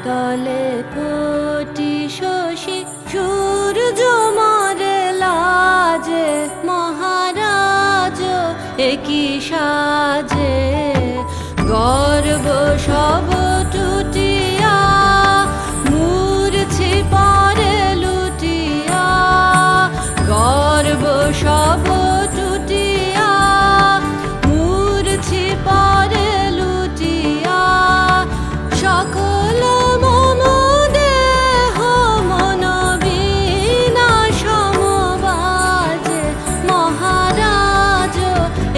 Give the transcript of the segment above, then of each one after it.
তলে কোটি শশী সূর্য মারে লাজে মহারাজ একই সাজে গর্ব সব টুটিয়া মূর্ছি পরে লুটিয়া গর্ব সব টুটিয়া মূর্ছি পরে লুটিয়া সকল মম দেহ মন বিনা সমবাজে মহারাজ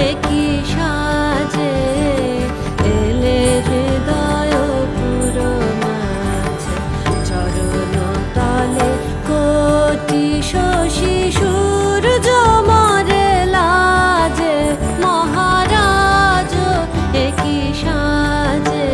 একই সাজে এলে হৃদয় পুর মাঝে চরণ তলে কোটি শশী সূর্য মারে লাজে মহারাজ একই সাজে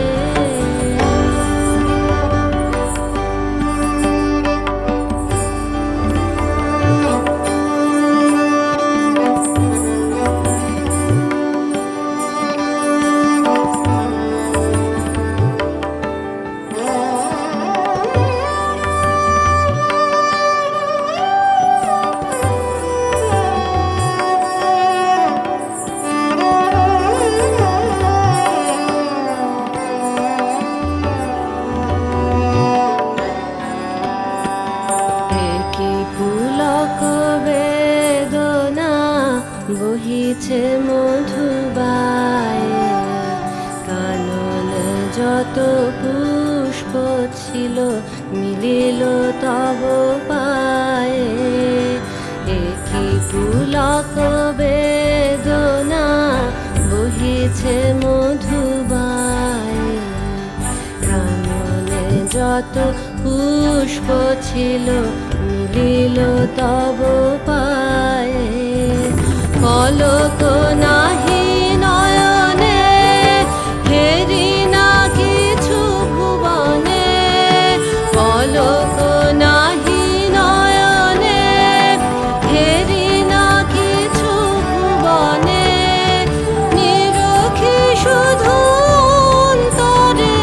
পুলক বেদনা বহিছে মধুবায়ে কাননে যত পুষ্প ছিল মিলিল তব পায়ে একই পুলক বেদনা বহিছে মধুবায়ে কাননে যত পুষ্প ছিল মিলিল তব পায়ে পলক নাহি নয়নে হেরি না কিছু ভুবনে পলক নাহি নয়নে হেরি না কিছু ভুবনে নিরখি শুধু অন্তরে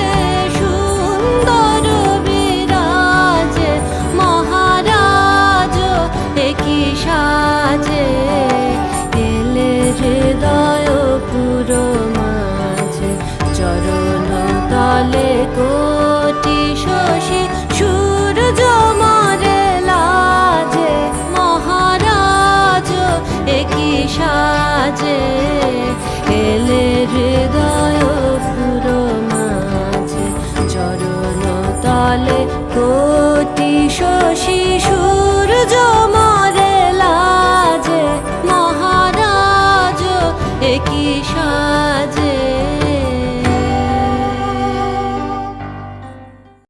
সুন্দর বিরাজে মহারাজ একই সাজে এলে হৃদয় পুর মাঝে চরণ তলে কোটি শশী সূর্য মারে লাজে মহারাজ একই সাজে এলে হৃদয় পুর মাঝে চরণ তলে কোটি শশী